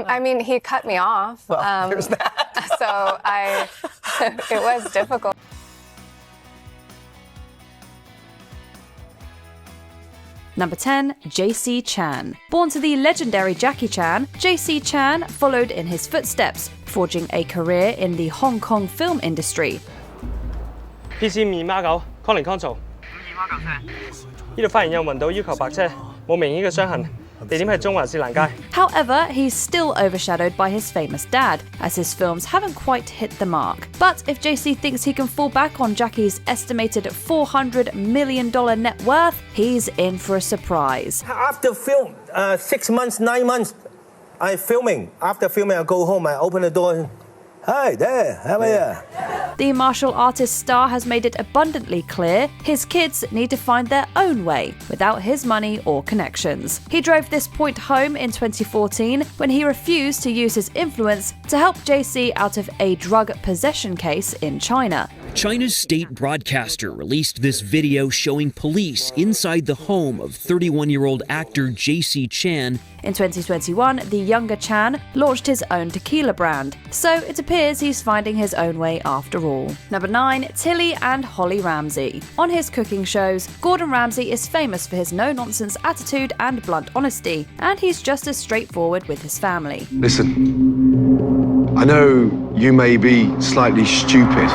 I mean, he cut me off. Well, there's that. So it was difficult. Number 10, J.C. Chan. Born to the legendary Jackie Chan, J.C. Chan followed in his footsteps, forging a career in the Hong Kong film industry. PC 529 Colin Console 呢度發現有聞到要求白車，冇明顯嘅傷痕，地點係中環士蘭街。 However, he's still overshadowed by his famous dad, as his films haven't quite hit the mark. But if JC thinks he can fall back on Jackie's estimated $400 million net worth, he's in for a surprise. After film, 6 months, 9 months, I'm filming. After filming, I go home, I open the door. Hi there, how are you? The martial artist star has made it abundantly clear his kids need to find their own way without his money or connections. He drove this point home in 2014 when he refused to use his influence to help JC out of a drug possession case in China. China's state broadcaster released this video showing police inside the home of 31-year-old actor J.C. Chan. In 2021, the younger Chan launched his own tequila brand, so it appears he's finding his own way after all. Number 9, Tilly and Holly Ramsay. On his cooking shows, Gordon Ramsay is famous for his no-nonsense attitude and blunt honesty, and he's just as straightforward with his family. Listen, I know you may be slightly stupid.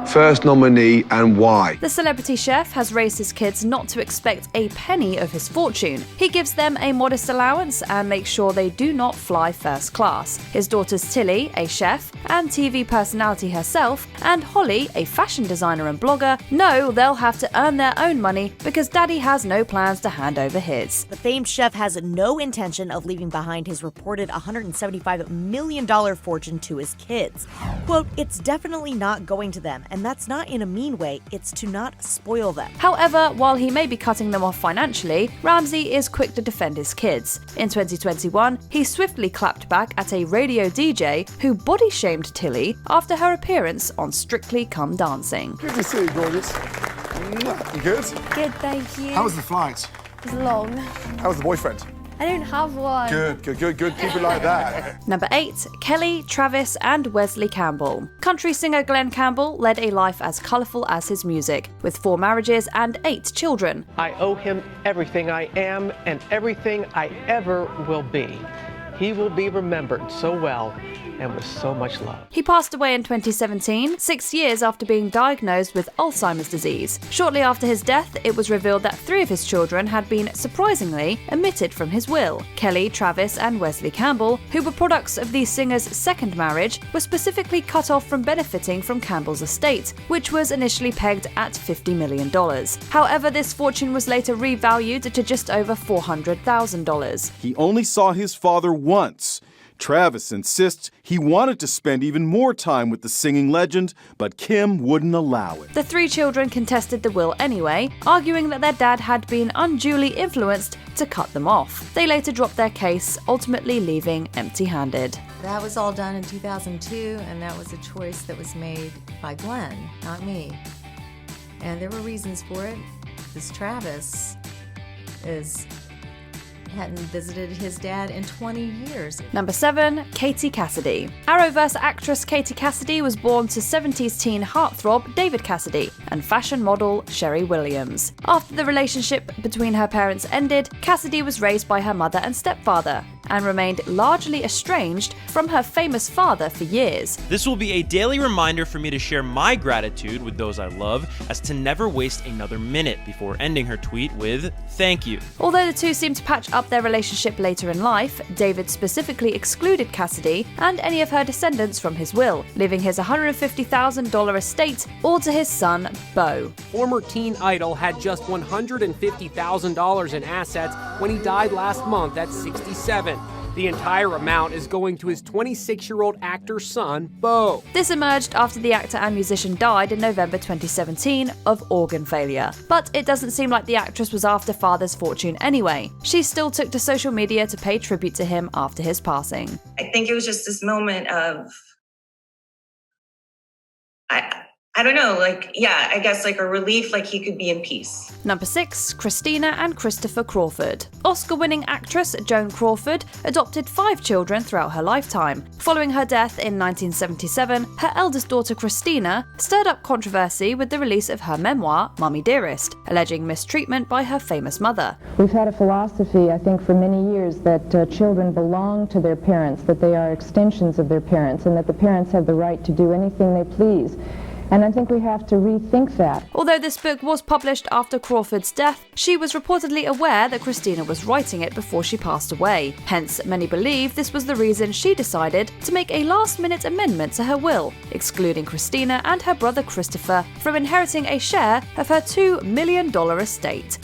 First nominee and why? The celebrity chef has raised his kids not to expect a penny of his fortune. He gives them a modest allowance and makes sure they do not fly first class. His daughters Tilly, a chef and TV personality herself, and Holly, a fashion designer and blogger, know they'll have to earn their own money because Daddy has no plans to hand over his. The famed chef has no intention of leaving behind his reported $175 million fortune to his kids. Quote, "It's definitely not going to them, and that's not in a mean way, it's to not spoil them." However, while he may be cutting them off financially, Ramsay is quick to defend his kids. In 2021, he swiftly clapped back at a radio DJ who body-shamed Tilly after her appearance on Strictly Come Dancing. Good to see you, gorgeous. You good? Good, thank you. How was the flight? It was long. How was the boyfriend? I don't have one. Good. Keep it like that. Number 8, Kelly, Travis and Wesley Campbell. Country singer Glen Campbell led a life as colourful as his music, with 4 marriages and 8 children. I owe him everything I am and everything I ever will be. He will be remembered so well and with so much love. He passed away in 2017, 6 years after being diagnosed with Alzheimer's disease. Shortly after his death, it was revealed that 3 of his children had been, surprisingly, omitted from his will. Kelly, Travis and Wesley Campbell, who were products of the singer's second marriage, were specifically cut off from benefiting from Campbell's estate, which was initially pegged at $50 million. However, this fortune was later revalued to just over $400,000. He only saw his father once. Travis insists he wanted to spend even more time with the singing legend, but Kim wouldn't allow it. The 3 children contested the will anyway, arguing that their dad had been unduly influenced to cut them off. They later dropped their case, ultimately leaving empty-handed. That was all done in 2002, and that was a choice that was made by Glenn, not me. And there were reasons for it, because Travis hadn't visited his dad in 20 years. Number 7, Katie Cassidy. Arrowverse actress Katie Cassidy was born to 70s teen heartthrob David Cassidy and fashion model Sherry Williams. After the relationship between her parents ended, Cassidy was raised by her mother and stepfather and remained largely estranged from her famous father for years. This will be a daily reminder for me to share my gratitude with those I love, as to never waste another minute, before ending her tweet with, "Thank you." Although the two seemed to patch up their relationship later in life, David specifically excluded Cassidy and any of her descendants from his will, leaving his $150,000 estate all to his son, Beau. Former teen idol had just $150,000 in assets when he died last month at 67. The entire amount is going to his 26-year-old actor son, Beau. This emerged after the actor and musician died in November 2017 of organ failure. But it doesn't seem like the actress was after father's fortune anyway. She still took to social media to pay tribute to him after his passing. I think it was just this moment of, I I don't know, like, yeah, I guess like a relief, like he could be in peace. Number 6, Christina and Christopher Crawford. Oscar-winning actress Joan Crawford adopted 5 children throughout her lifetime. Following her death in 1977, her eldest daughter Christina stirred up controversy with the release of her memoir, Mummy Dearest, alleging mistreatment by her famous mother. We've had a philosophy, I think, for many years that children belong to their parents, that they are extensions of their parents, and that the parents have the right to do anything they please. And I think we have to rethink that. Although this book was published after Crawford's death, she was reportedly aware that Christina was writing it before she passed away. Hence, many believe this was the reason she decided to make a last-minute amendment to her will, excluding Christina and her brother Christopher from inheriting a share of her $2 million estate.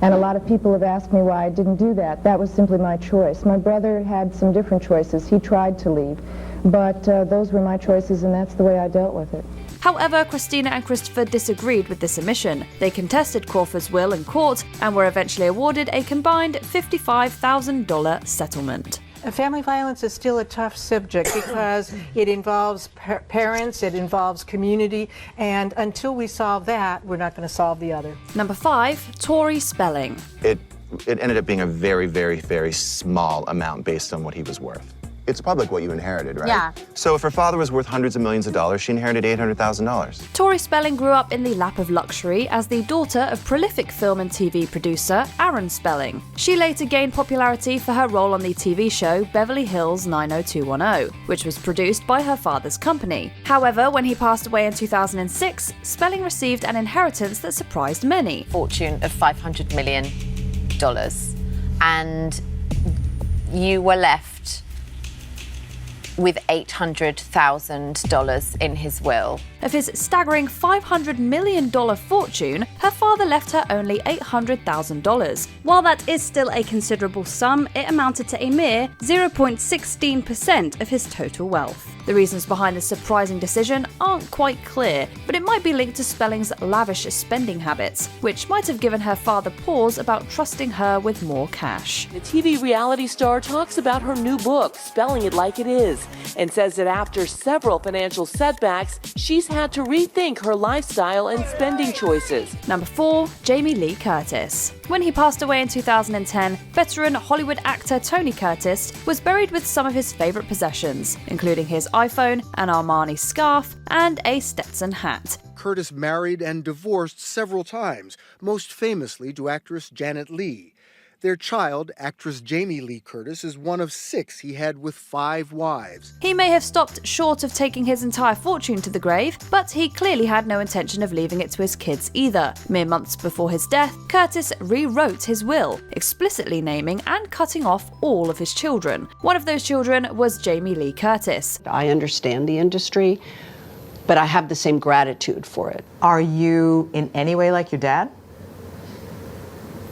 And a lot of people have asked me why I didn't do that. That was simply my choice. My brother had some different choices. He tried to leave. But those were my choices, and that's the way I dealt with it. However, Christina and Christopher disagreed with this omission. They contested Crawford's will in court and were eventually awarded a combined $55,000 settlement. Family violence is still a tough subject because it involves parents, it involves community, and until we solve that, we're not going to solve the other. Number 5, Tori Spelling. It ended up being a very, very, very small amount based on what he was worth. It's public what you inherited, right? Yeah. So if her father was worth hundreds of millions of dollars, she inherited $800,000. Tori Spelling grew up in the lap of luxury as the daughter of prolific film and TV producer Aaron Spelling. She later gained popularity for her role on the TV show Beverly Hills 90210, which was produced by her father's company. However, when he passed away in 2006, Spelling received an inheritance that surprised many. Fortune of $500 million. And you were left with $800,000 in his will. Of his staggering $500 million fortune, her father left her only $800,000. While that is still a considerable sum, it amounted to a mere 0.16% of his total wealth. The reasons behind this surprising decision aren't quite clear, but it might be linked to Spelling's lavish spending habits, which might have given her father pause about trusting her with more cash. The TV reality star talks about her new book, Spelling It Like It Is, and says that after several financial setbacks, she's had to rethink her lifestyle and spending choices. Number 4, Jamie Lee Curtis. When he passed away in 2010, veteran Hollywood actor Tony Curtis was buried with some of his favorite possessions, including his iPhone, an Armani scarf, and a Stetson hat. Curtis married and divorced several times, most famously to actress Janet Leigh. Their child, actress Jamie Lee Curtis, is one of 6 he had with 5 wives. He may have stopped short of taking his entire fortune to the grave, but he clearly had no intention of leaving it to his kids either. Mere months before his death, Curtis rewrote his will, explicitly naming and cutting off all of his children. One of those children was Jamie Lee Curtis. I understand the industry, but I have the same gratitude for it. Are you in any way like your dad?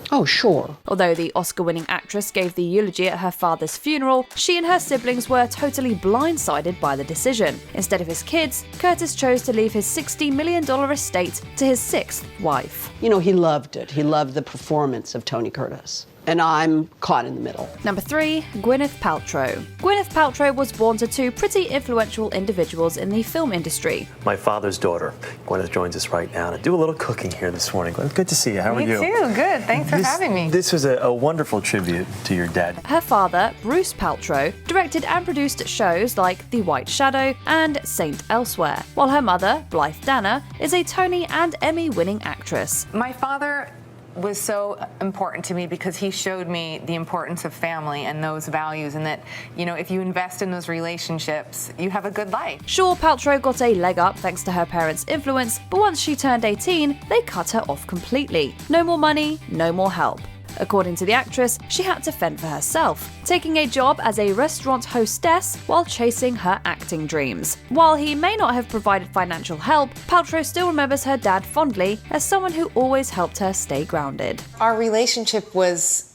Oh, sure. Although the Oscar-winning actress gave the eulogy at her father's funeral, she and her siblings were totally blindsided by the decision. Instead of his kids, Curtis chose to leave his $60 million estate to his 6th wife. You know, he loved it. He loved the performance of Tony Curtis. And I'm caught in the middle. Number 3, Gwyneth Paltrow. Gwyneth Paltrow was born to 2 pretty influential individuals in the film industry. My father's daughter, Gwyneth, joins us right now to do a little cooking here this morning. Gwyneth, good to see you. How are you? Me too. Good. Thanks for having me. This was a wonderful tribute to your dad. Her father, Bruce Paltrow, directed and produced shows like The White Shadow and Saint Elsewhere, while her mother, Blythe Danner, is a Tony and Emmy-winning actress. My father was so important to me because he showed me the importance of family and those values, and that, you know, if you invest in those relationships, you have a good life. Sure, Paltrow got a leg up thanks to her parents' influence, but once she turned 18, they cut her off completely. No more money, no more help. According to the actress, she had to fend for herself, taking a job as a restaurant hostess while chasing her acting dreams. While he may not have provided financial help, Paltrow still remembers her dad fondly as someone who always helped her stay grounded. Our relationship was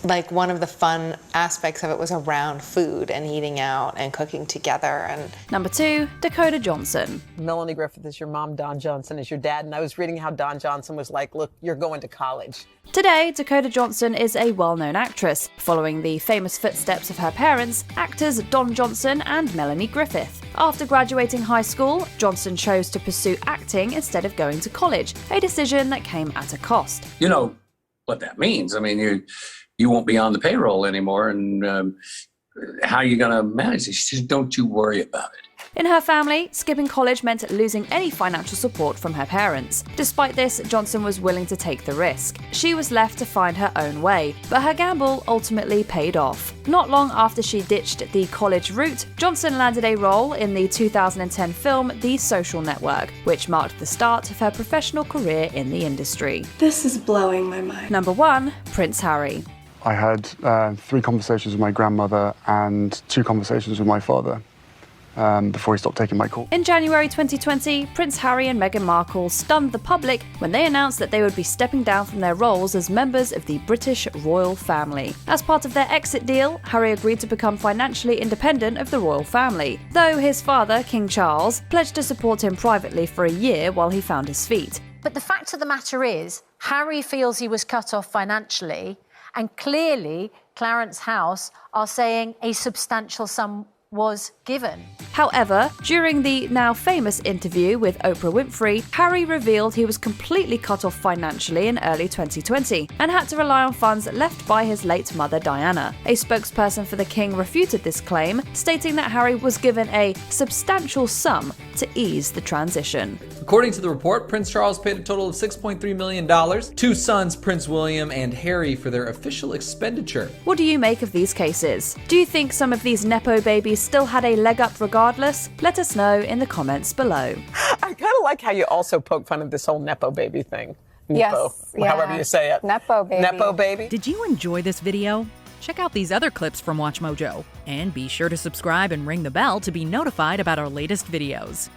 like one of the fun aspects of it was around food and eating out and cooking together. And Number 2, Dakota Johnson. Melanie Griffith is your mom, Don Johnson is your dad, and I was reading how Don Johnson was like, look, you're going to college. Today, Dakota Johnson is a well-known actress, following the famous footsteps of her parents, actors Don Johnson and Melanie Griffith. After graduating high school, Johnson chose to pursue acting instead of going to college, a decision that came at a cost. You know what that means. I mean, you won't be on the payroll anymore, and how are you going to manage this? Just don't you worry about it. In her family, skipping college meant losing any financial support from her parents. Despite this, Johnson was willing to take the risk. She was left to find her own way, but her gamble ultimately paid off. Not long after she ditched the college route, Johnson landed a role in the 2010 film The Social Network, which marked the start of her professional career in the industry. This is blowing my mind. Number 1, Prince Harry. I had 3 conversations with my grandmother and 2 conversations with my father before he stopped taking my call. In January 2020, Prince Harry and Meghan Markle stunned the public when they announced that they would be stepping down from their roles as members of the British royal family. As part of their exit deal, Harry agreed to become financially independent of the royal family, though his father, King Charles, pledged to support him privately for a year while he found his feet. But the fact of the matter is, Harry feels he was cut off financially, and clearly Clarence House are saying a substantial sum was given. However, during the now famous interview with Oprah Winfrey, Harry revealed he was completely cut off financially in early 2020 and had to rely on funds left by his late mother Diana. A spokesperson for the King refuted this claim, stating that Harry was given a substantial sum to ease the transition. According to the report, Prince Charles paid a total of $6.3 million to sons Prince William and Harry for their official expenditure. What do you make of these cases? Do you think some of these Nepo babies still had a leg up regardless? Let us know in the comments below. I kind of like how you also poke fun of this whole Nepo baby thing. Nepo, however you say it. Nepo baby. Nepo baby. Did you enjoy this video? Check out these other clips from MsMojo, and be sure to subscribe and ring the bell to be notified about our latest videos.